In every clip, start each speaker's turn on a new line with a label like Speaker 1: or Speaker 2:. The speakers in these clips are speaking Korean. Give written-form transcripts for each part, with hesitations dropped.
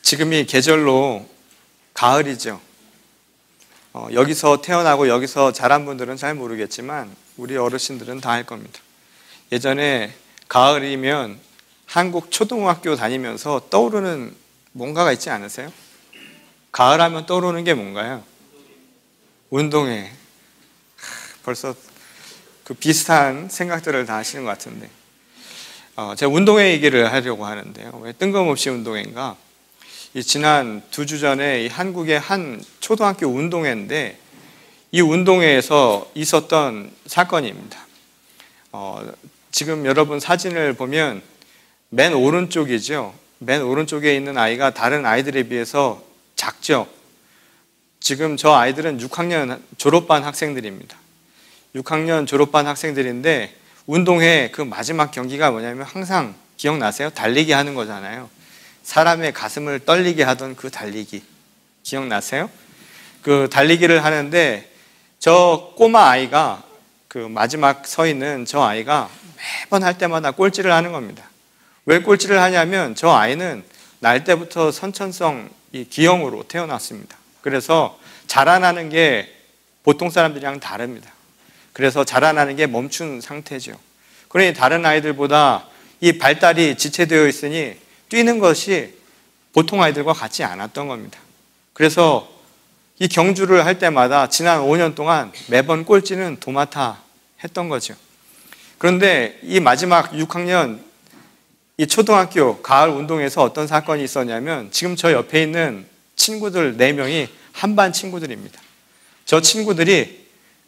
Speaker 1: 지금이 계절로 가을이죠. 여기서 태어나고 여기서 자란 분들은 잘 모르겠지만 우리 어르신들은 다 알 겁니다. 예전에 가을이면 한국 초등학교 다니면서 떠오르는 뭔가가 있지 않으세요? 가을하면 떠오르는 게 뭔가요? 운동회. 벌써 그 비슷한 생각들을 다 하시는 것 같은데 제가 운동회 얘기를 하려고 하는데요. 왜 뜬금없이 운동회인가? 지난 2주 전에 한국의 한 초등학교 운동회인데 이 운동회에서 있었던 사건입니다. 지금 여러분 사진을 보면 맨 오른쪽이죠. 맨 오른쪽에 있는 아이가 다른 아이들에 비해서 작죠. 지금 저 아이들은 6학년 졸업반 학생들입니다. 6학년 졸업반 학생들인데 운동회 그 마지막 경기가 뭐냐면 항상 기억나세요? 달리기 하는 거잖아요. 사람의 가슴을 떨리게 하던 그 달리기 기억나세요? 그 달리기를 하는데 저 꼬마 아이가 그 마지막 서 있는 저 아이가 매번 할 때마다 꼴찌를 하는 겁니다. 왜 꼴찌를 하냐면 저 아이는 날 때부터 선천성 이 기형으로 태어났습니다. 그래서 자라나는 게 보통 사람들이랑 다릅니다. 그래서 자라나는 게 멈춘 상태죠. 그러니 다른 아이들보다 이 발달이 지체되어 있으니 뛰는 것이 보통 아이들과 같지 않았던 겁니다. 그래서 이 경주를 할 때마다 지난 5년 동안 매번 꼴찌는 도맡아 했던 거죠. 그런데 이 마지막 6학년 이 초등학교 가을 운동에서 어떤 사건이 있었냐면 지금 저 옆에 있는 친구들 4명이 한반 친구들입니다. 저 친구들이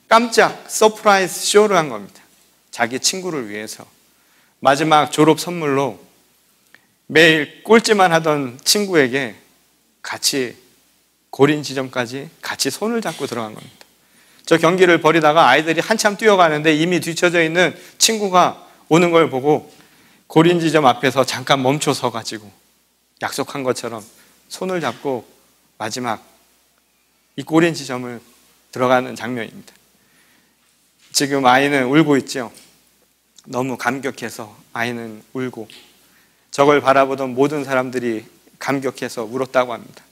Speaker 1: 깜짝 서프라이즈 쇼를 한 겁니다. 자기 친구를 위해서. 마지막 졸업 선물로 매일 꼴찌만 하던 친구에게 같이 고린 지점까지 같이 손을 잡고 들어간 겁니다. 저 경기를 벌이다가 아이들이 한참 뛰어가는데 이미 뒤쳐져 있는 친구가 오는 걸 보고 고린 지점 앞에서 잠깐 멈춰 서 가지고 약속한 것처럼 손을 잡고 마지막 이 고린 지점을 들어가는 장면입니다. 지금 아이는 울고 있죠. 너무 감격해서 아이는 울고 저걸 바라보던 모든 사람들이 감격해서 울었다고 합니다.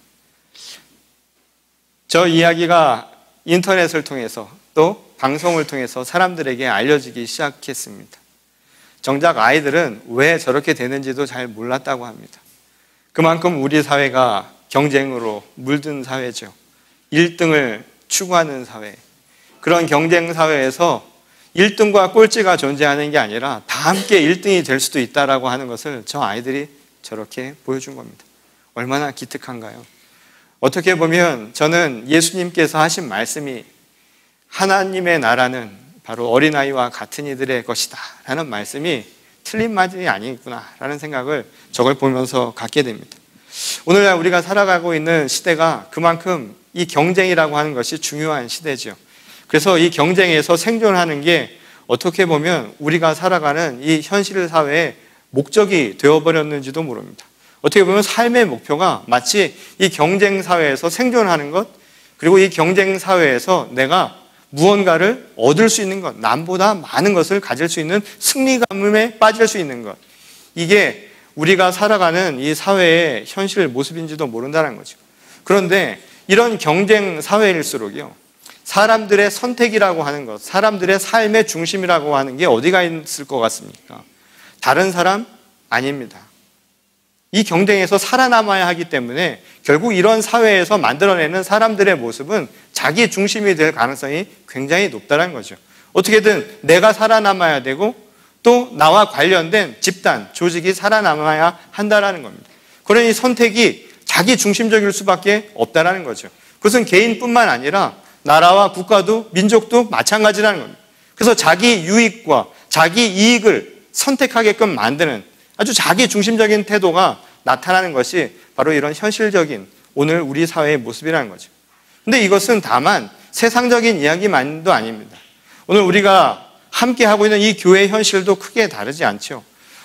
Speaker 1: 저 이야기가 인터넷을 통해서 또 방송을 통해서 사람들에게 알려지기 시작했습니다. 정작 아이들은 왜 저렇게 되는지도 잘 몰랐다고 합니다. 그만큼 우리 사회가 경쟁으로 물든 사회죠. 1등을 추구하는 사회. 그런 경쟁 사회에서 1등과 꼴찌가 존재하는 게 아니라 다 함께 1등이 될 수도 있다라고 하는 것을 저 아이들이 저렇게 보여준 겁니다. 얼마나 기특한가요? 어떻게 보면 저는 예수님께서 하신 말씀이 하나님의 나라는 바로 어린아이와 같은 이들의 것이다 라는 말씀이 틀린 말이 아니구나 라는 생각을 저걸 보면서 갖게 됩니다. 오늘날 우리가 살아가고 있는 시대가 그만큼 이 경쟁이라고 하는 것이 중요한 시대죠. 그래서 이 경쟁에서 생존하는 게 어떻게 보면 우리가 살아가는 이 현실 사회의 목적이 되어버렸는지도 모릅니다. 어떻게 보면 삶의 목표가 마치 이 경쟁 사회에서 생존하는 것, 그리고 이 경쟁 사회에서 내가 무언가를 얻을 수 있는 것, 남보다 많은 것을 가질 수 있는 승리감에 빠질 수 있는 것, 이게 우리가 살아가는 이 사회의 현실 모습인지도 모른다는 거죠. 그런데 이런 경쟁 사회일수록요, 사람들의 선택이라고 하는 것, 사람들의 삶의 중심이라고 하는 게 어디가 있을 것 같습니까? 다른 사람? 아닙니다. 이 경쟁에서 살아남아야 하기 때문에 결국 이런 사회에서 만들어내는 사람들의 모습은 자기 중심이 될 가능성이 굉장히 높다는 거죠. 어떻게든 내가 살아남아야 되고 또 나와 관련된 집단, 조직이 살아남아야 한다는 겁니다. 그러니 선택이 자기 중심적일 수밖에 없다는 거죠. 그것은 개인뿐만 아니라 나라와 국가도 민족도 마찬가지라는 겁니다. 그래서 자기 유익과 자기 이익을 선택하게끔 만드는 아주 자기 중심적인 태도가 나타나는 것이 바로 이런 현실적인 오늘 우리 사회의 모습이라는 거죠. 근데 이것은 다만 세상적인 이야기만도 아닙니다. 오늘 우리가 함께 하고 있는 이 교회 현실도 크게 다르지 않죠.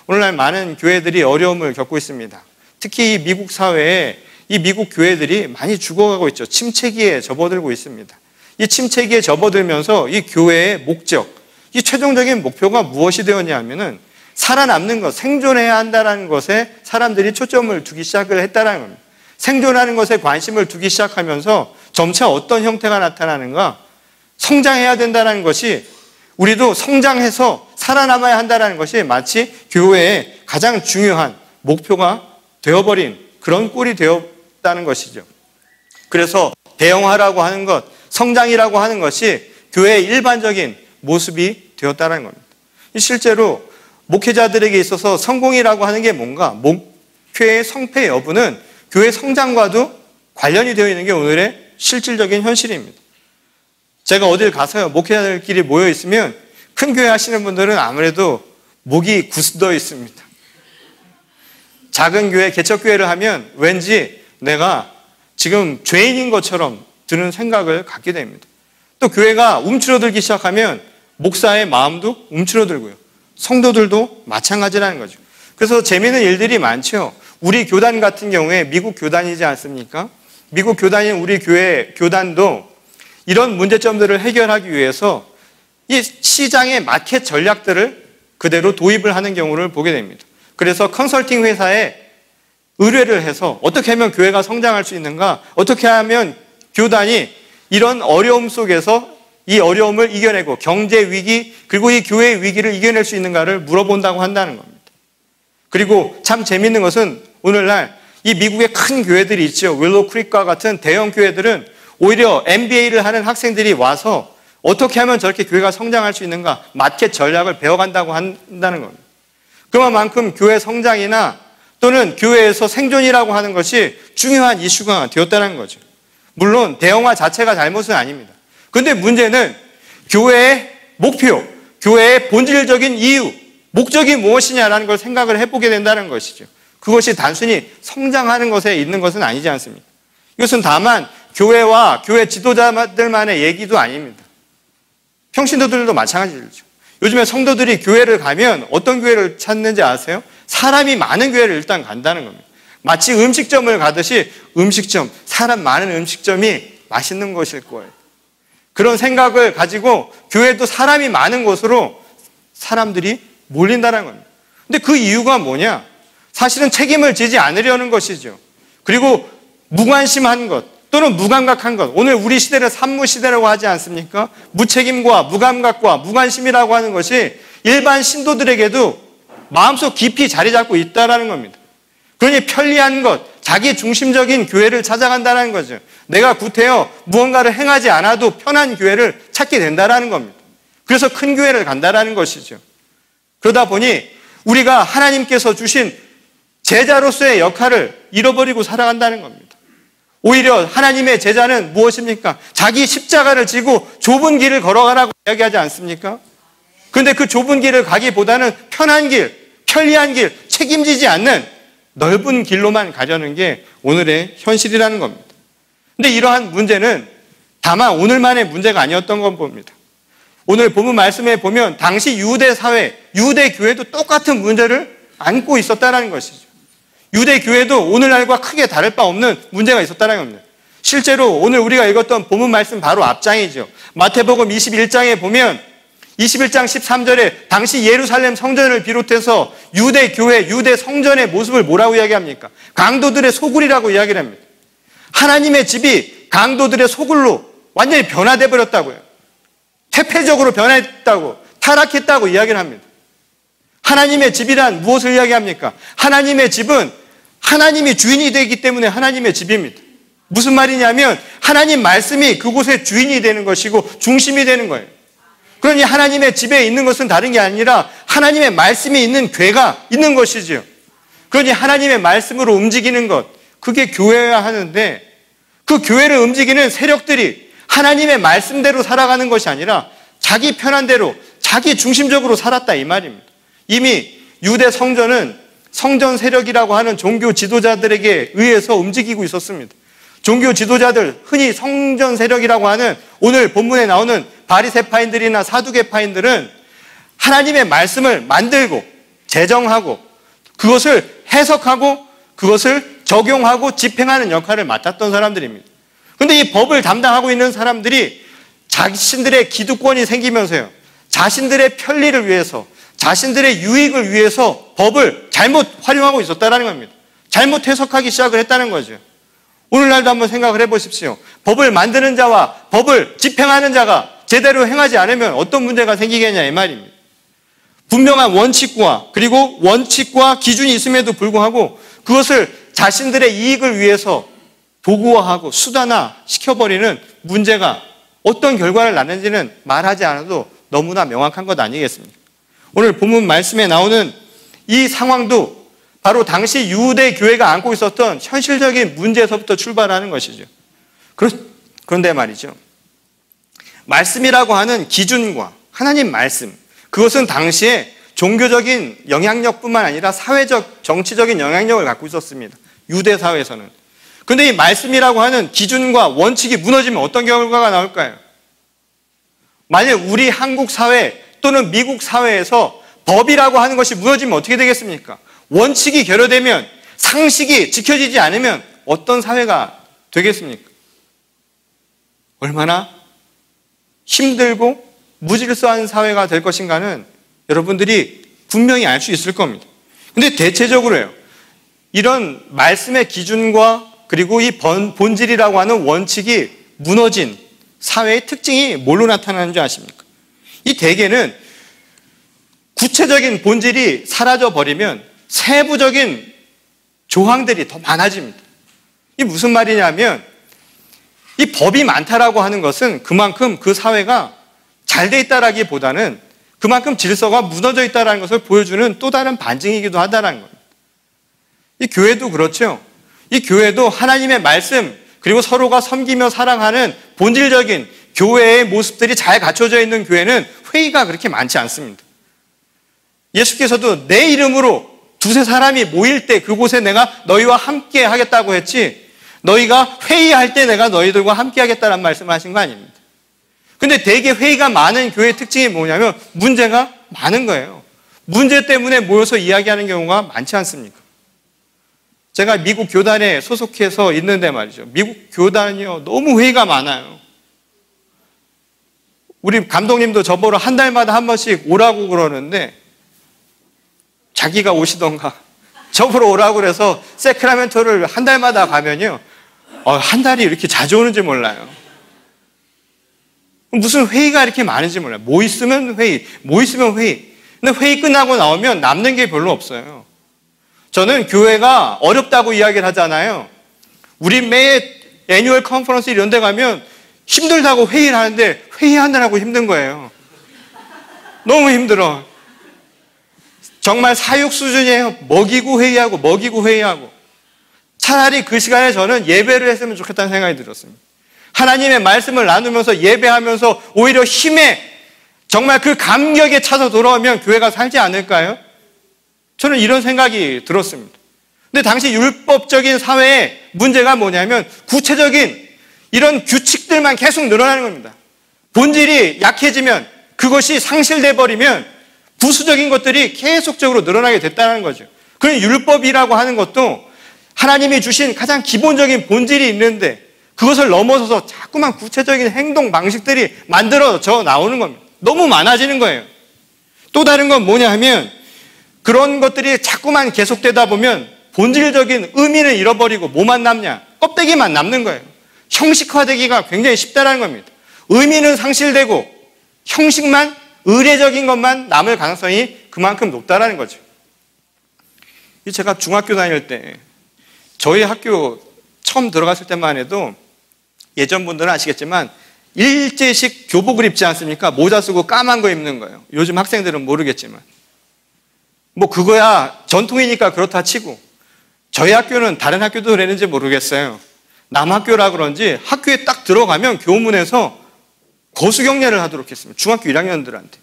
Speaker 1: 오늘날 많은 교회들이 어려움을 겪고 있습니다. 특히 이 미국 사회에 이 미국 교회들이 많이 죽어가고 있죠. 침체기에 접어들고 있습니다. 이 침체기에 접어들면서 이 교회의 목적, 이 최종적인 목표가 무엇이 되었냐면은 살아남는 것, 생존해야 한다는 것에 사람들이 초점을 두기 시작을 했다는 겁니다. 생존하는 것에 관심을 두기 시작하면서 점차 어떤 형태가 나타나는가? 성장해야 된다는 것이, 우리도 성장해서 살아남아야 한다는 것이 마치 교회의 가장 중요한 목표가 되어버린 그런 꼴이 되었다는 것이죠. 그래서 대형화라고 하는 것, 성장이라고 하는 것이 교회의 일반적인 모습이 되었다는 겁니다. 실제로 목회자들에게 있어서 성공이라고 하는 게 뭔가? 목회의 성패 여부는 교회 성장과도 관련이 되어 있는 게 오늘의 실질적인 현실입니다. 제가 어딜 가서요, 목회자들끼리 모여 있으면 큰 교회 하시는 분들은 아무래도 목이 굳어 있습니다. 작은 교회, 개척교회를 하면 왠지 내가 지금 죄인인 것처럼 드는 생각을 갖게 됩니다. 또 교회가 움츠러들기 시작하면 목사의 마음도 움츠러들고요. 성도들도 마찬가지라는 거죠. 그래서 재미있는 일들이 많죠. 우리 교단 같은 경우에 미국 교단이지 않습니까? 미국 교단인 우리 교회 교단도 이런 문제점들을 해결하기 위해서 이 시장의 마켓 전략들을 그대로 도입을 하는 경우를 보게 됩니다. 그래서 컨설팅 회사에 의뢰를 해서 어떻게 하면 교회가 성장할 수 있는가? 어떻게 하면 교단이 이런 어려움 속에서 이 어려움을 이겨내고 경제 위기 그리고 이 교회의 위기를 이겨낼 수 있는가를 물어본다고 한다는 겁니다. 그리고 참 재밌는 것은 오늘날 이 미국의 큰 교회들이 있죠. 윌로우 크릭과 같은 대형 교회들은 오히려 MBA를 하는 학생들이 와서 어떻게 하면 저렇게 교회가 성장할 수 있는가 마켓 전략을 배워간다고 한다는 겁니다. 그만큼 교회 성장이나 또는 교회에서 생존이라고 하는 것이 중요한 이슈가 되었다는 거죠. 물론 대형화 자체가 잘못은 아닙니다. 그런데 문제는 교회의 목표, 교회의 본질적인 이유, 목적이 무엇이냐라는 걸 생각을 해보게 된다는 것이죠. 그것이 단순히 성장하는 것에 있는 것은 아니지 않습니까? 이것은 다만 교회와 교회 지도자들만의 얘기도 아닙니다. 평신도들도 마찬가지죠. 요즘에 성도들이 교회를 가면 어떤 교회를 찾는지 아세요? 사람이 많은 교회를 일단 간다는 겁니다. 마치 음식점을 가듯이 음식점, 사람 많은 음식점이 맛있는 것일 거예요. 그런 생각을 가지고 교회도 사람이 많은 곳으로 사람들이 몰린다는 겁니다. 근데 그 이유가 뭐냐? 사실은 책임을 지지 않으려는 것이죠. 그리고 무관심한 것 또는 무감각한 것. 오늘 우리 시대를 산무 시대라고 하지 않습니까? 무책임과 무감각과 무관심이라고 하는 것이 일반 신도들에게도 마음속 깊이 자리 잡고 있다는 겁니다. 그러니 편리한 것, 자기 중심적인 교회를 찾아간다는 거죠. 내가 구태여 무언가를 행하지 않아도 편한 교회를 찾게 된다는 겁니다. 그래서 큰 교회를 간다는 것이죠. 그러다 보니 우리가 하나님께서 주신 제자로서의 역할을 잃어버리고 살아간다는 겁니다. 오히려 하나님의 제자는 무엇입니까? 자기 십자가를 지고 좁은 길을 걸어가라고 이야기하지 않습니까? 그런데 그 좁은 길을 가기보다는 편한 길, 편리한 길, 책임지지 않는 넓은 길로만 가려는 게 오늘의 현실이라는 겁니다. 근데 이러한 문제는 다만 오늘만의 문제가 아니었던 건 봅니다. 오늘 본문 말씀에 보면 당시 유대 사회, 유대 교회도 똑같은 문제를 안고 있었다는 것이죠. 유대 교회도 오늘날과 크게 다를 바 없는 문제가 있었다는 겁니다. 실제로 오늘 우리가 읽었던 본문 말씀 바로 앞장이죠. 마태복음 21장에 보면 21장 13절에 당시 예루살렘 성전을 비롯해서 유대 교회, 유대 성전의 모습을 뭐라고 이야기합니까? 강도들의 소굴이라고 이야기를 합니다. 하나님의 집이 강도들의 소굴로 완전히 변화돼 버렸다고요. 퇴폐적으로 변했다고, 타락했다고 이야기를 합니다. 하나님의 집이란 무엇을 이야기합니까? 하나님의 집은 하나님이 주인이 되기 때문에 하나님의 집입니다. 무슨 말이냐면 하나님 말씀이 그곳의 주인이 되는 것이고 중심이 되는 거예요. 그러니 하나님의 집에 있는 것은 다른 게 아니라 하나님의 말씀이 있는 궤가 있는 것이죠. 그러니 하나님의 말씀으로 움직이는 것, 그게 교회여야 하는데 그 교회를 움직이는 세력들이 하나님의 말씀대로 살아가는 것이 아니라 자기 편한 대로 자기 중심적으로 살았다 이 말입니다. 이미 유대 성전은 성전 세력이라고 하는 종교 지도자들에게 의해서 움직이고 있었습니다. 종교 지도자들, 흔히 성전 세력이라고 하는 오늘 본문에 나오는 바리새파인들이나 사두개파인들은 하나님의 말씀을 만들고 제정하고 그것을 해석하고 그것을 적용하고 집행하는 역할을 맡았던 사람들입니다. 그런데 이 법을 담당하고 있는 사람들이 자신들의 기득권이 생기면서요, 자신들의 편리를 위해서, 자신들의 유익을 위해서 법을 잘못 활용하고 있었다는 겁니다. 잘못 해석하기 시작을 했다는 거죠. 오늘날도 한번 생각을 해보십시오. 법을 만드는 자와 법을 집행하는 자가 제대로 행하지 않으면 어떤 문제가 생기겠냐 이 말입니다. 분명한 원칙과 그리고 원칙과 기준이 있음에도 불구하고 그것을 자신들의 이익을 위해서 도구화하고 수단화 시켜버리는 문제가 어떤 결과를 낳는지는 말하지 않아도 너무나 명확한 것 아니겠습니까? 오늘 본문 말씀에 나오는 이 상황도 바로 당시 유대 교회가 안고 있었던 현실적인 문제에서부터 출발하는 것이죠. 그런데 말이죠. 말씀이라고 하는 기준과 하나님 말씀, 그것은 당시에 종교적인 영향력뿐만 아니라 사회적, 정치적인 영향력을 갖고 있었습니다. 유대 사회에서는. 그런데 이 말씀이라고 하는 기준과 원칙이 무너지면 어떤 결과가 나올까요? 만약 우리 한국 사회 또는 미국 사회에서 법이라고 하는 것이 무너지면 어떻게 되겠습니까? 원칙이 결여되면, 상식이 지켜지지 않으면 어떤 사회가 되겠습니까? 얼마나 힘들고 무질서한 사회가 될 것인가는 여러분들이 분명히 알 수 있을 겁니다. 근데 대체적으로요, 이런 말씀의 기준과 그리고 이 본질이라고 하는 원칙이 무너진 사회의 특징이 뭘로 나타나는 줄 아십니까? 이 대개는 구체적인 본질이 사라져버리면 세부적인 조항들이 더 많아집니다. 이게 무슨 말이냐면 이 법이 많다라고 하는 것은 그만큼 그 사회가 잘 돼 있다라기보다는 그만큼 질서가 무너져 있다는 것을 보여주는 또 다른 반증이기도 하다는 겁니다. 이 교회도 그렇죠. 이 교회도 하나님의 말씀 그리고 서로가 섬기며 사랑하는 본질적인 교회의 모습들이 잘 갖춰져 있는 교회는 회의가 그렇게 많지 않습니다. 예수께서도 내 이름으로 두세 사람이 모일 때 그곳에 내가 너희와 함께 하겠다고 했지, 너희가 회의할 때 내가 너희들과 함께 하겠다는 말씀을 하신 거 아닙니다. 근데 대개 회의가 많은 교회의 특징이 뭐냐면 문제가 많은 거예요. 문제 때문에 모여서 이야기하는 경우가 많지 않습니까? 제가 미국 교단에 소속해서 있는데 말이죠. 미국 교단이요, 너무 회의가 많아요. 우리 감독님도 저보러 한 달마다 한 번씩 오라고 그러는데 자기가 오시던가 저보러 오라고 그래서 세크라멘토를 한 달마다 가면요, 한 달이 이렇게 자주 오는지 몰라요. 무슨 회의가 이렇게 많은지 몰라요. 뭐 있으면 회의, 뭐 있으면 회의. 근데 회의 끝나고 나오면 남는 게 별로 없어요. 저는 교회가 어렵다고 이야기를 하잖아요. 우리 매 애뉴얼 컨퍼런스 이런 데 가면 힘들다고 회의를 하는데 회의하느라고 힘든 거예요. 너무 힘들어. 정말 사육 수준이에요. 먹이고 회의하고. 차라리 그 시간에 저는 예배를 했으면 좋겠다는 생각이 들었습니다. 하나님의 말씀을 나누면서 예배하면서 오히려 힘에 정말 그 감격에 차서 돌아오면 교회가 살지 않을까요? 저는 이런 생각이 들었습니다. 근데 당시 율법적인 사회의 문제가 뭐냐면 구체적인 이런 규칙들만 계속 늘어나는 겁니다. 본질이 약해지면, 그것이 상실돼 버리면 부수적인 것들이 계속적으로 늘어나게 됐다는 거죠. 그런 율법이라고 하는 것도 하나님이 주신 가장 기본적인 본질이 있는데 그것을 넘어서서 자꾸만 구체적인 행동 방식들이 만들어져 나오는 겁니다. 너무 많아지는 거예요. 또 다른 건 뭐냐 하면 그런 것들이 자꾸만 계속되다 보면 본질적인 의미를 잃어버리고 뭐만 남냐? 껍데기만 남는 거예요. 형식화되기가 굉장히 쉽다는 겁니다. 의미는 상실되고 형식만, 의례적인 것만 남을 가능성이 그만큼 높다는 거죠. 제가 중학교 다닐 때 저희 학교 처음 들어갔을 때만 해도 예전 분들은 아시겠지만 일제식 교복을 입지 않습니까? 모자 쓰고 까만 거 입는 거예요. 요즘 학생들은 모르겠지만. 뭐 그거야 전통이니까 그렇다 치고, 저희 학교는 다른 학교도 그랬는지 모르겠어요. 남학교라 그런지 학교에 딱 들어가면 교문에서 거수경례를 하도록 했습니다. 중학교 1학년들한테.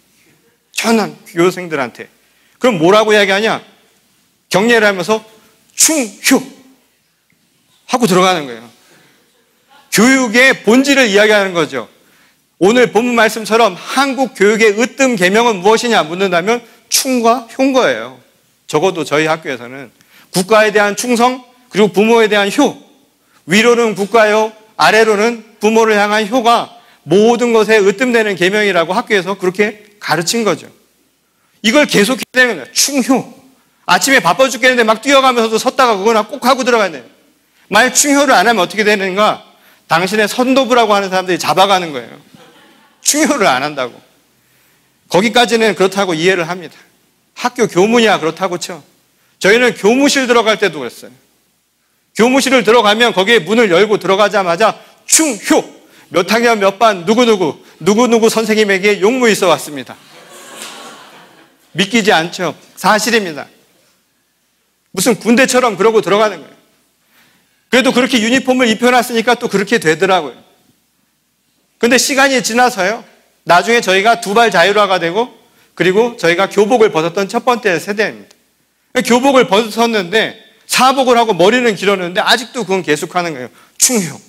Speaker 1: 전한 교생들한테. 그럼 뭐라고 이야기하냐? 경례를 하면서 충효 하고 들어가는 거예요. 교육의 본질을 이야기하는 거죠. 오늘 본문 말씀처럼 한국 교육의 으뜸 계명은 무엇이냐 묻는다면 충과 효인 거예요. 적어도 저희 학교에서는 국가에 대한 충성, 그리고 부모에 대한 효, 위로는 국가요, 아래로는 부모를 향한 효가 모든 것에 으뜸되는 계명이라고 학교에서 그렇게 가르친 거죠. 이걸 계속해야 되는 거예요. 충효. 아침에 바빠 죽겠는데 막 뛰어가면서도 섰다가 그거나 꼭 하고 들어가야 돼요. 만약 충효를 안 하면 어떻게 되는가? 당신의 선도부라고 하는 사람들이 잡아가는 거예요. 충효를 안 한다고. 거기까지는 그렇다고 이해를 합니다. 학교 교문이야 그렇다고 쳐. 저희는 교무실 들어갈 때도 그랬어요. 교무실을 들어가면 거기에 문을 열고 들어가자마자 충효! 몇 학년 몇 반 누구누구 선생님에게 용무 있어 왔습니다. 믿기지 않죠? 사실입니다. 무슨 군대처럼 그러고 들어가는 거예요. 그래도 그렇게 유니폼을 입혀놨으니까 또 그렇게 되더라고요. 근데 시간이 지나서요. 나중에 저희가 두발 자율화가 되고 그리고 저희가 교복을 벗었던 첫 번째 세대입니다. 교복을 벗었는데 사복을 하고 머리는 길었는데 아직도 그건 계속하는 거예요. 충효.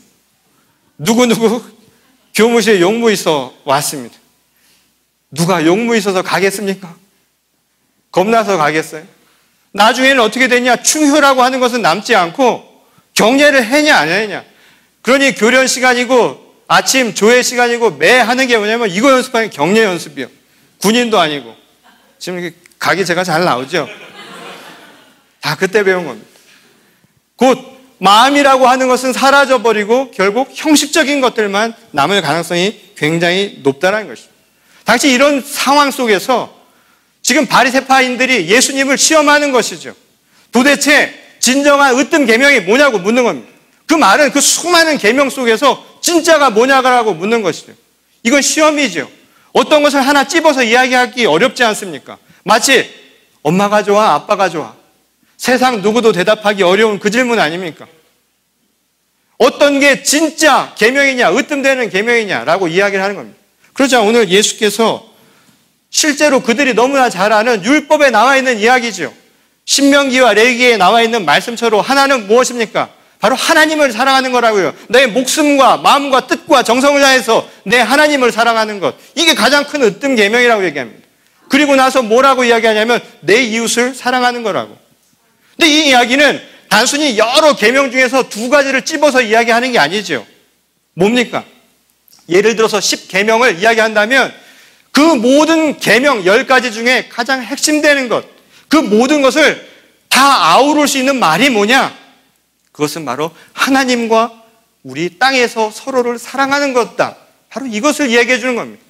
Speaker 1: 누구누구 교무실에 용무 있어 왔습니다. 누가 용무 있어서 가겠습니까? 겁나서 가겠어요? 나중에는 어떻게 되냐? 충효라고 하는 것은 남지 않고 경례를 했냐 안 했냐. 그러니 교련 시간이고 아침 조회 시간이고 매 하는 게 뭐냐면 이거 연습하는 경례 연습이요. 군인도 아니고. 지금 이렇게 각이 제가 잘 나오죠? 다 그때 배운 겁니다. 곧 마음이라고 하는 것은 사라져버리고 결국 형식적인 것들만 남을 가능성이 굉장히 높다는 것입니다. 당시 이런 상황 속에서 지금 바리새파인들이 예수님을 시험하는 것이죠. 도대체 진정한 으뜸 계명이 뭐냐고 묻는 겁니다. 그 말은 그 수많은 계명 속에서 진짜가 뭐냐고 묻는 것이죠. 이건 시험이죠. 어떤 것을 하나 찝어서 이야기하기 어렵지 않습니까? 마치 엄마가 좋아, 아빠가 좋아. 세상 누구도 대답하기 어려운 그 질문 아닙니까? 어떤 게 진짜 계명이냐, 으뜸되는 계명이냐라고 이야기를 하는 겁니다. 그러자 오늘 예수께서 실제로 그들이 너무나 잘 아는 율법에 나와 있는 이야기죠. 신명기와 레위기에 나와 있는 말씀처럼 하나는 무엇입니까? 바로 하나님을 사랑하는 거라고요. 내 목숨과 마음과 뜻과 정성을 다해서 내 하나님을 사랑하는 것. 이게 가장 큰 으뜸 계명이라고 얘기합니다. 그리고 나서 뭐라고 이야기하냐면 내 이웃을 사랑하는 거라고. 근데 이 이야기는 단순히 여러 계명 중에서 두 가지를 찝어서 이야기하는 게 아니죠. 뭡니까? 예를 들어서 10계명을 이야기한다면 그 모든 계명 10가지 중에 가장 핵심되는 것, 그 모든 것을 다 아우를 수 있는 말이 뭐냐? 그것은 바로 하나님과 우리 땅에서 서로를 사랑하는 것다. 바로 이것을 이야기해 주는 겁니다.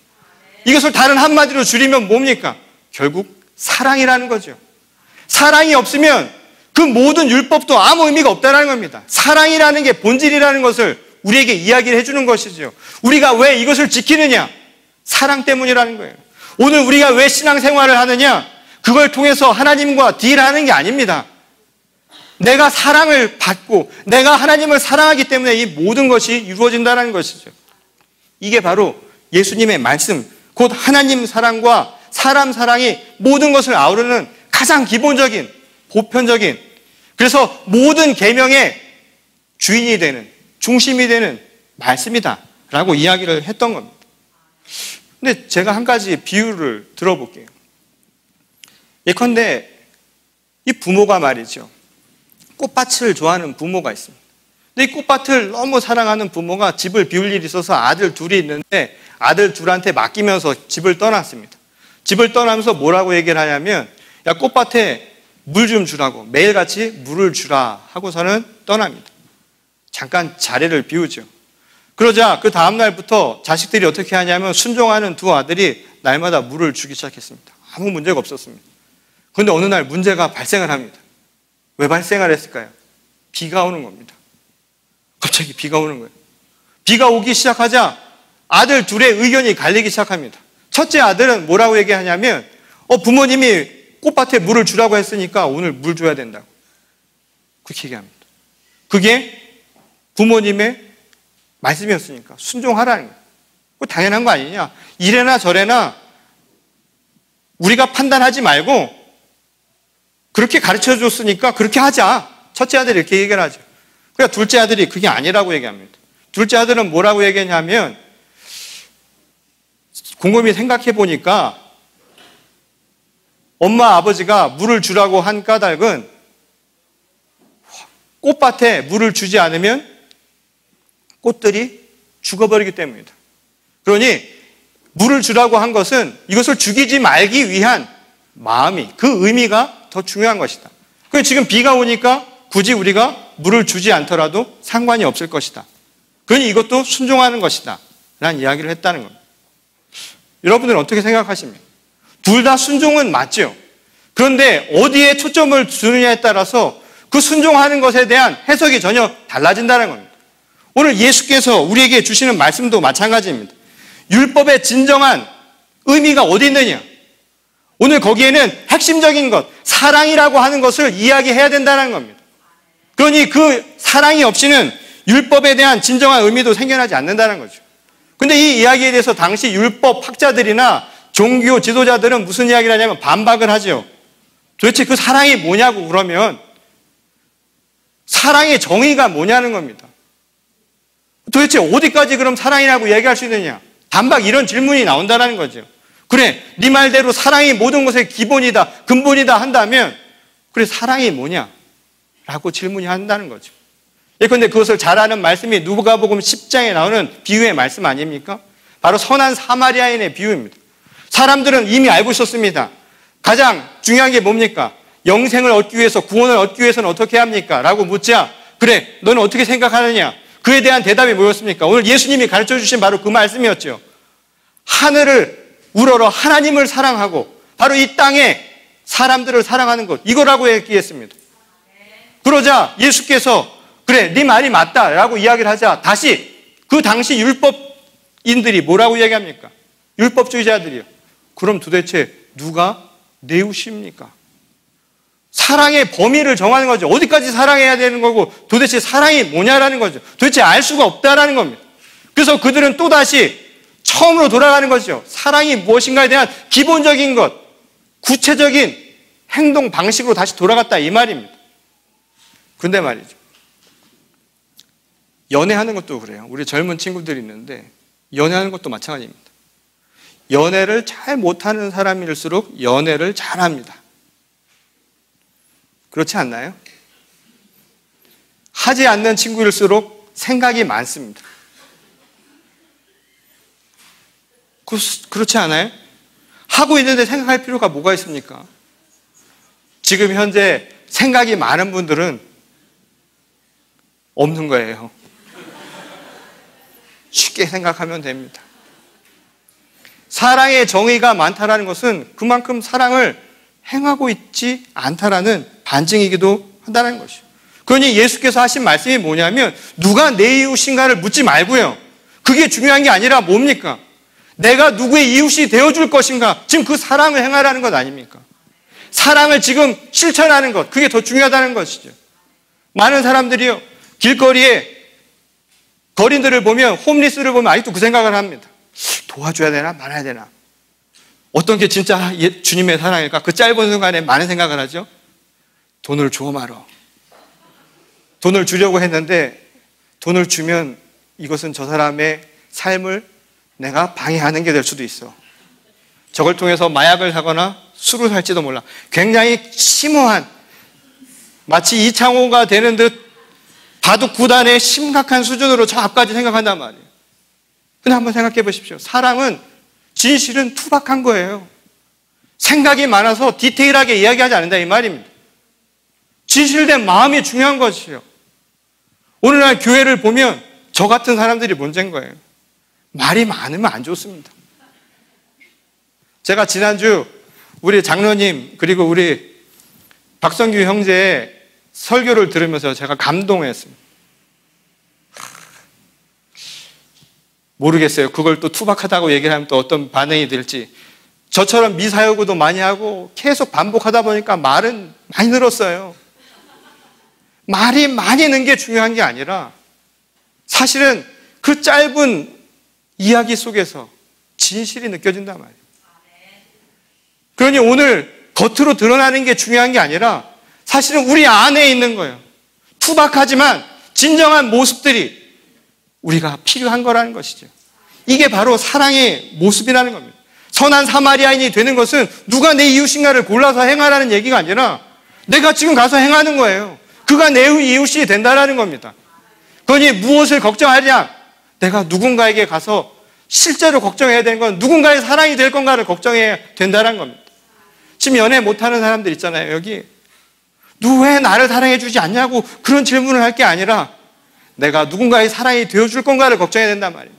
Speaker 1: 이것을 다른 한마디로 줄이면 뭡니까? 결국 사랑이라는 거죠. 사랑이 없으면 그 모든 율법도 아무 의미가 없다는 겁니다. 사랑이라는 게 본질이라는 것을 우리에게 이야기를 해주는 것이죠. 우리가 왜 이것을 지키느냐? 사랑 때문이라는 거예요. 오늘 우리가 왜 신앙생활을 하느냐? 그걸 통해서 하나님과 딜하는 게 아닙니다. 내가 사랑을 받고 내가 하나님을 사랑하기 때문에 이 모든 것이 이루어진다는 것이죠. 이게 바로 예수님의 말씀, 곧 하나님 사랑과 사람 사랑이 모든 것을 아우르는 가장 기본적인, 보편적인, 그래서 모든 계명의 주인이 되는, 중심이 되는 말씀이다라고 이야기를 했던 겁니다. 근데 제가 한 가지 비유를 들어볼게요. 예컨대 이 부모가 말이죠. 꽃밭을 좋아하는 부모가 있습니다. 근데 이 꽃밭을 너무 사랑하는 부모가 집을 비울 일이 있어서 아들 둘이 있는데 아들 둘한테 맡기면서 집을 떠났습니다. 집을 떠나면서 뭐라고 얘기를 하냐면 야 꽃밭에 물 좀 주라고 매일같이 물을 주라 하고서는 떠납니다. 잠깐 자리를 비우죠. 그러자 그 다음날부터 자식들이 어떻게 하냐면 순종하는 두 아들이 날마다 물을 주기 시작했습니다. 아무 문제가 없었습니다. 그런데 어느 날 문제가 발생을 합니다. 왜 발생을 했을까요? 비가 오는 겁니다. 갑자기 비가 오는 거예요. 비가 오기 시작하자 아들 둘의 의견이 갈리기 시작합니다. 첫째 아들은 뭐라고 얘기하냐면 부모님이 꽃밭에 물을 주라고 했으니까 오늘 물 줘야 된다고 그렇게 얘기합니다. 그게 부모님의 말씀이었으니까 순종하라는 거예요. 그거 당연한 거 아니냐? 이래나 저래나 우리가 판단하지 말고 그렇게 가르쳐 줬으니까 그렇게 하자. 첫째 아들이 이렇게 얘기를 하죠. 그러니까 둘째 아들이 그게 아니라고 얘기합니다. 둘째 아들은 뭐라고 얘기했냐면 곰곰이 생각해 보니까 엄마 아버지가 물을 주라고 한 까닭은 꽃밭에 물을 주지 않으면 꽃들이 죽어버리기 때문이다. 그러니 물을 주라고 한 것은 이것을 죽이지 말기 위한 마음이, 그 의미가 더 중요한 것이다. 그래서 지금 비가 오니까 굳이 우리가 물을 주지 않더라도 상관이 없을 것이다. 그러니 이것도 순종하는 것이다 라는 이야기를 했다는 겁니다. 여러분들은 어떻게 생각하십니까? 둘 다 순종은 맞죠. 그런데 어디에 초점을 두느냐에 따라서 그 순종하는 것에 대한 해석이 전혀 달라진다는 겁니다. 오늘 예수께서 우리에게 주시는 말씀도 마찬가지입니다. 율법의 진정한 의미가 어디 있느냐? 오늘 거기에는 핵심적인 것, 사랑이라고 하는 것을 이야기해야 된다는 겁니다. 그러니 그 사랑이 없이는 율법에 대한 진정한 의미도 생겨나지 않는다는 거죠. 근데 이 이야기에 대해서 당시 율법 학자들이나 종교 지도자들은 무슨 이야기를 하냐면 반박을 하죠. 도대체 그 사랑이 뭐냐고 그러면 사랑의 정의가 뭐냐는 겁니다. 도대체 어디까지 그럼 사랑이라고 얘기할 수 있느냐? 단박 이런 질문이 나온다는 거죠. 그래, 네 말대로 사랑이 모든 것의 기본이다, 근본이다 한다면 그래, 사랑이 뭐냐? 라고 질문이 한다는 거죠. 예컨대 그것을 잘 아는 말씀이 누가복음 10장에 나오는 비유의 말씀 아닙니까? 바로 선한 사마리아인의 비유입니다. 사람들은 이미 알고 있었습니다. 가장 중요한 게 뭡니까? 영생을 얻기 위해서, 구원을 얻기 위해서는 어떻게 합니까? 라고 묻자, 그래, 너는 어떻게 생각하느냐? 그에 대한 대답이 뭐였습니까? 오늘 예수님이 가르쳐 주신 바로 그 말씀이었죠. 하늘을 우러러 하나님을 사랑하고 바로 이 땅에 사람들을 사랑하는 것, 이거라고 얘기했습니다. 그러자 예수께서 그래, 네 말이 맞다라고 이야기를 하자 다시 그 당시 율법인들이 뭐라고 얘기합니까? 율법주의자들이요. 그럼 도대체 누가 내우십니까? 사랑의 범위를 정하는 거죠. 어디까지 사랑해야 되는 거고 도대체 사랑이 뭐냐라는 거죠. 도대체 알 수가 없다라는 겁니다. 그래서 그들은 또다시 처음으로 돌아가는 것이죠. 사랑이 무엇인가에 대한 기본적인 것, 구체적인 행동 방식으로 다시 돌아갔다 이 말입니다. 근데 말이죠. 연애하는 것도 그래요. 우리 젊은 친구들이 있는데 연애하는 것도 마찬가지입니다. 연애를 잘 못하는 사람일수록 연애를 잘합니다. 그렇지 않나요? 하지 않는 친구일수록 생각이 많습니다. 그렇지 않아요? 하고 있는데 생각할 필요가 뭐가 있습니까? 지금 현재 생각이 많은 분들은 없는 거예요. 쉽게 생각하면 됩니다. 사랑의 정의가 많다라는 것은 그만큼 사랑을 행하고 있지 않다라는 반증이기도 한다는 것이죠. 그러니 예수께서 하신 말씀이 뭐냐면 누가 내 이웃인가를 묻지 말고요. 그게 중요한 게 아니라 뭡니까? 내가 누구의 이웃이 되어줄 것인가? 지금 그 사랑을 행하라는 것 아닙니까? 사랑을 지금 실천하는 것, 그게 더 중요하다는 것이죠. 많은 사람들이요, 길거리에 거린들을 보면, 홈리스를 보면 아직도 그 생각을 합니다. 도와줘야 되나 말아야 되나? 어떤 게 진짜 주님의 사랑일까? 그 짧은 순간에 많은 생각을 하죠. 돈을 줘 말어. 돈을 주려고 했는데 돈을 주면 이것은 저 사람의 삶을 내가 방해하는 게 될 수도 있어. 저걸 통해서 마약을 사거나 술을 살지도 몰라. 굉장히 심오한, 마치 이창호가 되는 듯 바둑 구단의 심각한 수준으로 저 앞까지 생각한단 말이에요. 근데 한번 생각해 보십시오. 사랑은 진실은 투박한 거예요. 생각이 많아서 디테일하게 이야기하지 않는다 이 말입니다. 진실된 마음이 중요한 것이에요. 오늘날 교회를 보면 저 같은 사람들이 문제인 거예요. 말이 많으면 안 좋습니다. 제가 지난주 우리 장로님 그리고 우리 박성규 형제의 설교를 들으면서 제가 감동했습니다. 모르겠어요. 그걸 또 투박하다고 얘기를 하면 또 어떤 반응이 될지. 저처럼 미사여구도 많이 하고 계속 반복하다 보니까 말은 많이 늘었어요. 말이 많이 는 게 중요한 게 아니라 사실은 그 짧은 이야기 속에서 진실이 느껴진단 말이에요. 그러니 오늘 겉으로 드러나는 게 중요한 게 아니라 사실은 우리 안에 있는 거예요. 투박하지만 진정한 모습들이 우리가 필요한 거라는 것이죠. 이게 바로 사랑의 모습이라는 겁니다. 선한 사마리아인이 되는 것은 누가 내 이웃인가를 골라서 행하라는 얘기가 아니라 내가 지금 가서 행하는 거예요. 그가 내 이웃이 된다라는 겁니다. 그러니 무엇을 걱정하냐? 내가 누군가에게 가서 실제로 걱정해야 되는 건 누군가의 사랑이 될 건가를 걱정해야 된다는 겁니다. 지금 연애 못하는 사람들 있잖아요. 여기 누구 왜 나를 사랑해 주지 않냐고 그런 질문을 할 게 아니라 내가 누군가의 사랑이 되어줄 건가를 걱정해야 된단 말이에요.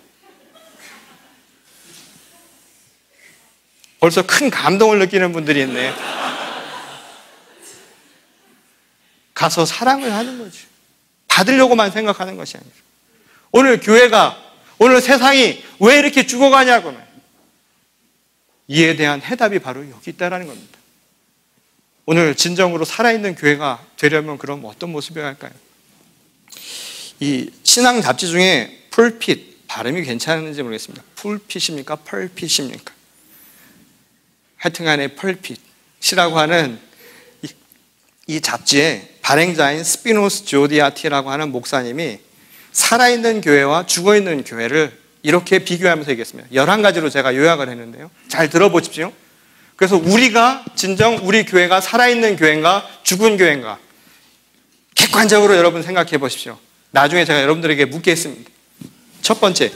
Speaker 1: 벌써 큰 감동을 느끼는 분들이 있네요. 가서 사랑을 하는 거지. 받으려고만 생각하는 것이 아니라. 오늘 교회가, 오늘 세상이 왜 이렇게 죽어가냐고는 이에 대한 해답이 바로 여기 있다는 겁니다. 오늘 진정으로 살아있는 교회가 되려면 그럼 어떤 모습이어야 할까요? 이 신앙 잡지 중에 풀핏, 발음이 괜찮은지 모르겠습니다. 풀핏입니까? 펄핏입니까? 하여튼간에 펄핏이라고 하는 이 잡지에 발행자인 스피노스 조디아티라고 하는 목사님이 살아있는 교회와 죽어있는 교회를 이렇게 비교하면서 얘기했습니다. 11가지로 제가 요약을 했는데요. 잘 들어보십시오. 그래서 우리가 진정 우리 교회가 살아있는 교회인가 죽은 교회인가 객관적으로 여러분 생각해 보십시오. 나중에 제가 여러분들에게 묻겠습니다. 첫 번째,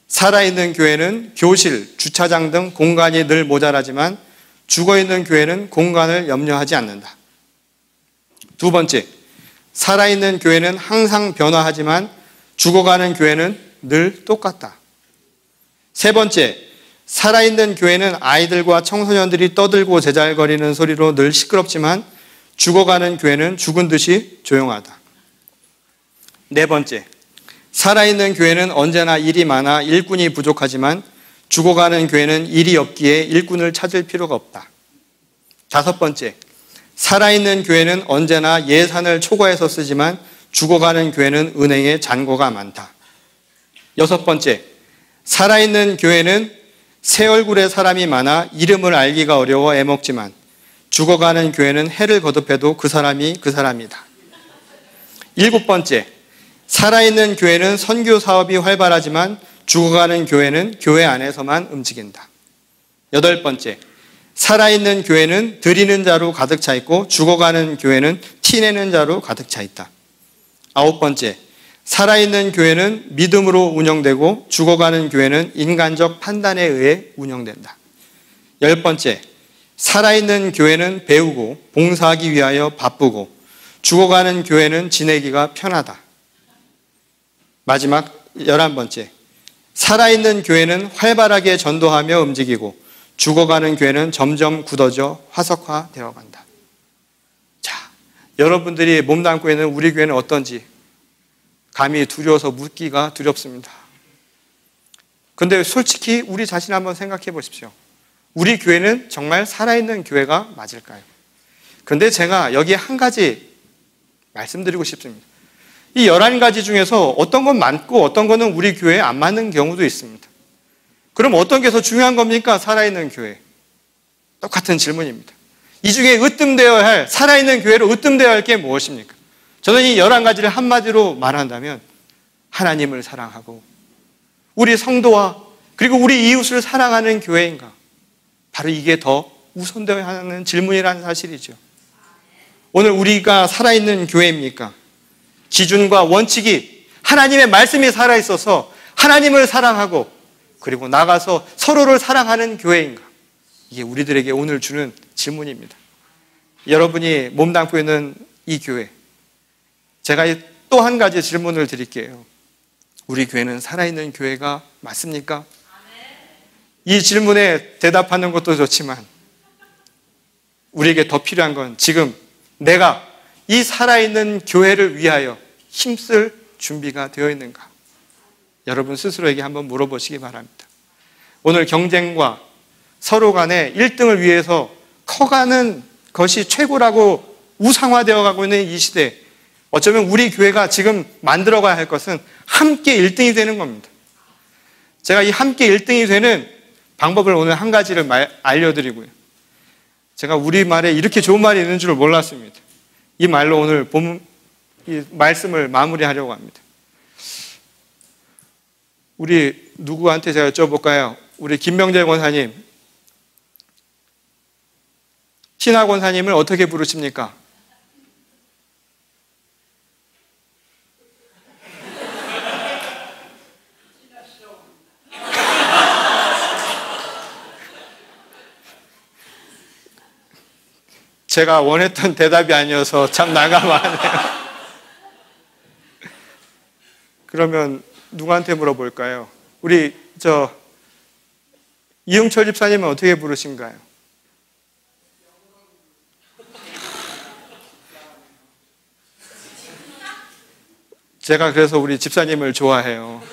Speaker 1: 살아있는 교회는 교실, 주차장 등 공간이 늘 모자라지만 죽어있는 교회는 공간을 염려하지 않는다. 두 번째, 살아있는 교회는 항상 변화하지만 죽어가는 교회는 늘 똑같다. 세 번째, 살아있는 교회는 아이들과 청소년들이 떠들고 제잘거리는 소리로 늘 시끄럽지만 죽어가는 교회는 죽은 듯이 조용하다. 네 번째, 살아있는 교회는 언제나 일이 많아 일꾼이 부족하지만 죽어가는 교회는 일이 없기에 일꾼을 찾을 필요가 없다. 다섯 번째, 살아있는 교회는 언제나 예산을 초과해서 쓰지만 죽어가는 교회는 은행에 잔고가 많다. 여섯 번째, 살아있는 교회는 새 얼굴의 사람이 많아 이름을 알기가 어려워 애먹지만 죽어가는 교회는 해를 거듭해도 그 사람이 그 사람이다. 일곱 번째, 살아있는 교회는 선교 사업이 활발하지만 죽어가는 교회는 교회 안에서만 움직인다. 여덟 번째, 살아있는 교회는 드리는 자로 가득 차 있고 죽어가는 교회는 티내는 자로 가득 차 있다. 아홉 번째, 살아있는 교회는 믿음으로 운영되고 죽어가는 교회는 인간적 판단에 의해 운영된다. 열 번째, 살아있는 교회는 배우고 봉사하기 위하여 바쁘고 죽어가는 교회는 지내기가 편하다. 마지막 11번째, 살아있는 교회는 활발하게 전도하며 움직이고 죽어가는 교회는 점점 굳어져 화석화되어 간다. 자, 여러분들이 몸담고 있는 우리 교회는 어떤지 감히 두려워서 묻기가 두렵습니다. 근데 솔직히 우리 자신 한번 생각해 보십시오. 우리 교회는 정말 살아있는 교회가 맞을까요? 근데 제가 여기에 한 가지 말씀드리고 싶습니다. 이 11가지 중에서 어떤 건 맞고 어떤 거는 우리 교회에 안 맞는 경우도 있습니다. 그럼 어떤 게 더 중요한 겁니까? 살아있는 교회. 똑같은 질문입니다. 이 중에 으뜸되어야 할, 살아있는 교회로 으뜸되어야 할 게 무엇입니까? 저는 이 11가지를 한마디로 말한다면 하나님을 사랑하고 우리 성도와 그리고 우리 이웃을 사랑하는 교회인가? 바로 이게 더 우선되어야 하는 질문이라는 사실이죠. 오늘 우리가 살아있는 교회입니까? 기준과 원칙이 하나님의 말씀이 살아있어서 하나님을 사랑하고 그리고 나가서 서로를 사랑하는 교회인가? 이게 우리들에게 오늘 주는 질문입니다. 여러분이 몸담고 있는 이 교회, 제가 또 한 가지 질문을 드릴게요. 우리 교회는 살아있는 교회가 맞습니까? 이 질문에 대답하는 것도 좋지만 우리에게 더 필요한 건 지금 내가 이 살아있는 교회를 위하여 힘쓸 준비가 되어 있는가? 여러분 스스로에게 한번 물어보시기 바랍니다. 오늘 경쟁과 서로 간에 1등을 위해서 커가는 것이 최고라고 우상화되어 가고 있는 이 시대, 어쩌면 우리 교회가 지금 만들어가야 할 것은 함께 1등이 되는 겁니다. 제가 이 함께 1등이 되는 방법을 오늘 한 가지를 알려드리고요. 제가 우리말에 이렇게 좋은 말이 있는 줄 몰랐습니다. 이 말로 오늘 이 말씀을 마무리하려고 합니다. 우리 누구한테 제가 여쭤볼까요? 우리 김명재 권사님, 신하 권사님을 어떻게 부르십니까? 제가 원했던 대답이 아니어서 참 난감하네요. 그러면 누구한테 물어볼까요? 우리 이용철 집사님은 어떻게 부르신가요? 제가 그래서 우리 집사님을 좋아해요.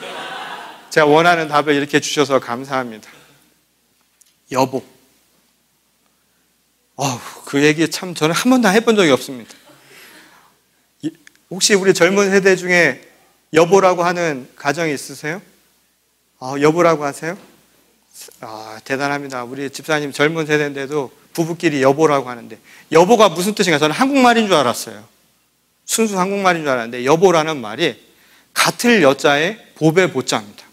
Speaker 1: 제가 원하는 답을 이렇게 주셔서 감사합니다. 여보. 그 얘기 참 저는 한 번도 해본 적이 없습니다. 혹시 우리 젊은 세대 중에 여보라고 하는 가정이 있으세요? 여보라고 하세요? 대단합니다. 우리 집사님 젊은 세대인데도 부부끼리 여보라고 하는데, 여보가 무슨 뜻인가? 저는 한국말인 줄 알았어요. 순수 한국말인 줄 알았는데, 여보라는 말이 같을 여자의 보배 보자입니다.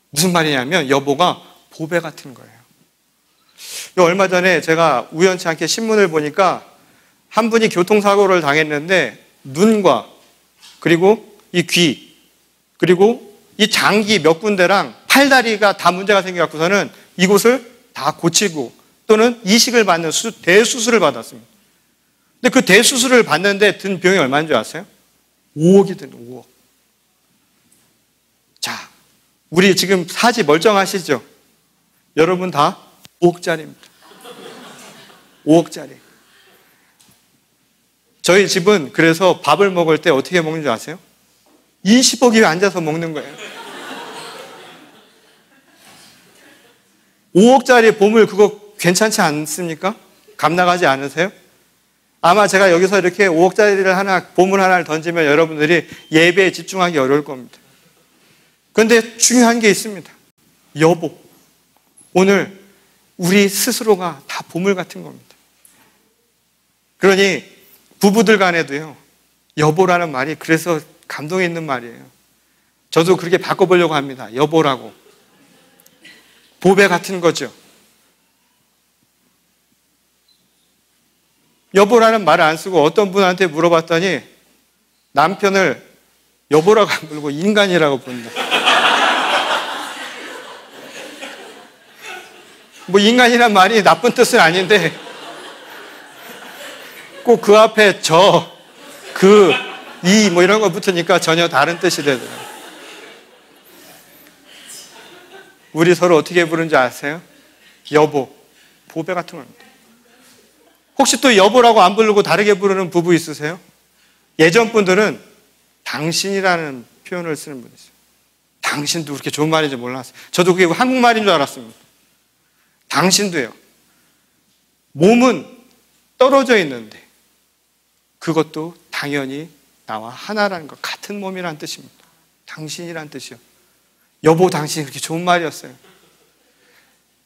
Speaker 1: 무슨 말이냐면 여보가 보배 같은 거예요. 얼마 전에 제가 우연치 않게 신문을 보니까 한 분이 교통사고를 당했는데 눈과 그리고 이 귀 그리고 이 장기 몇 군데랑 팔다리가 다 문제가 생겨갖고서는 이곳을 다 고치고 또는 이식을 받는 대수술을 받았습니다. 근데 그 대수술을 받는데 든 비용이 얼마인 줄 아세요? 5억이 드는 5억. 자, 우리 지금 사지 멀쩡하시죠? 여러분 다 5억짜리입니다. 5억짜리. 저희 집은 그래서 밥을 먹을 때 어떻게 먹는 줄 아세요? 20억이 앉아서 먹는 거예요. 5억짜리 보물 그거 괜찮지 않습니까? 감 나가지 않으세요? 아마 제가 여기서 이렇게 5억짜리를 보물 하나를 던지면 여러분들이 예배에 집중하기 어려울 겁니다. 그런데 중요한 게 있습니다. 여보. 오늘 우리 스스로가 다 보물 같은 겁니다. 그러니 부부들 간에도요, 여보라는 말이 그래서 감동이 있는 말이에요. 저도 그렇게 바꿔보려고 합니다. 여보라고. 보배 같은 거죠. 여보라는 말을 안 쓰고 어떤 분한테 물어봤더니 남편을 여보라고 안 부르고 인간이라고 부른다. 뭐 인간이란 말이 나쁜 뜻은 아닌데 꼭 그 앞에 뭐 이런 거 붙으니까 전혀 다른 뜻이 되더라고요. 우리 서로 어떻게 부르는지 아세요? 여보, 보배 같은 겁니다. 혹시 또 여보라고 안 부르고 다르게 부르는 부부 있으세요? 예전 분들은 당신이라는 표현을 쓰는 분이 있어요. 당신도 그렇게 좋은 말인지 몰랐어요. 저도 그게 한국말인 줄 알았습니다. 당신도요. 몸은 떨어져 있는데 그것도 당연히 나와 하나라는 것, 같은 몸이라는 뜻입니다. 당신이라는 뜻이요. 여보, 당신이 그렇게 좋은 말이었어요.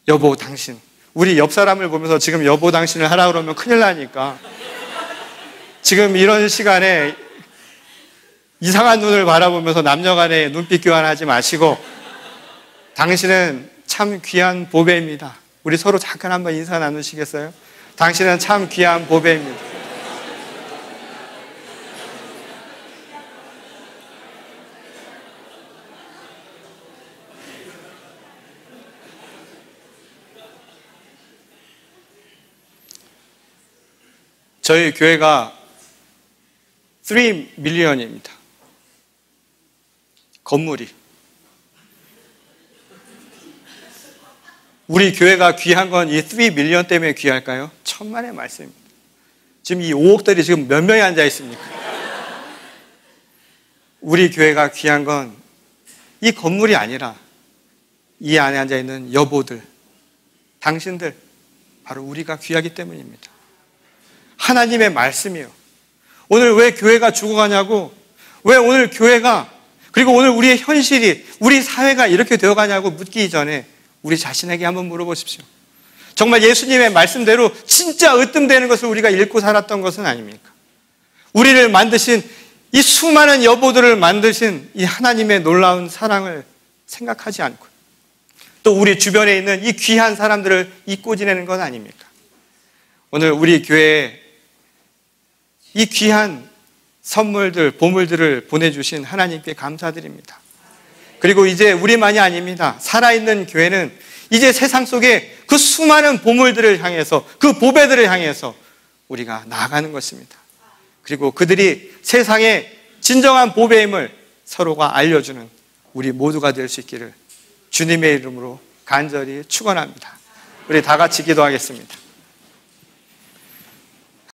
Speaker 1: 여보, 당신. 우리 옆 사람을 보면서 지금 여보, 당신을 하라 그러면 큰일 나니까 지금 이런 시간에 이상한 눈을 바라보면서 남녀 간에 눈빛 교환하지 마시고 당신은 참 귀한 보배입니다. 우리 서로 잠깐 한번 인사 나누시겠어요? 당신은 참 귀한 보배입니다. 저희 교회가 3 밀리언입니다. 건물이. 우리 교회가 귀한 건 이 3 밀리언 때문에 귀할까요? 천만의 말씀입니다. 지금 이 5억들이 지금 몇 명이 앉아 있습니까? 우리 교회가 귀한 건 이 건물이 아니라 이 안에 앉아 있는 여보들, 당신들, 바로 우리가 귀하기 때문입니다. 하나님의 말씀이요. 오늘 왜 교회가 죽어가냐고, 왜 오늘 교회가, 그리고 오늘 우리의 현실이, 우리 사회가 이렇게 되어가냐고 묻기 전에 우리 자신에게 한번 물어보십시오. 정말 예수님의 말씀대로 진짜 으뜸되는 것을 우리가 읽고 살았던 것은 아닙니까? 우리를 만드신 이 수많은 여보들을 만드신 이 하나님의 놀라운 사랑을 생각하지 않고 또 우리 주변에 있는 이 귀한 사람들을 잊고 지내는 건 아닙니까? 오늘 우리 교회에 이 귀한 선물들, 보물들을 보내주신 하나님께 감사드립니다. 그리고 이제 우리만이 아닙니다. 살아있는 교회는 이제 세상 속에 그 수많은 보물들을 향해서, 그 보배들을 향해서 우리가 나아가는 것입니다. 그리고 그들이 세상의 진정한 보배임을 서로가 알려주는 우리 모두가 될 수 있기를 주님의 이름으로 간절히 축원합니다. 우리 다 같이 기도하겠습니다.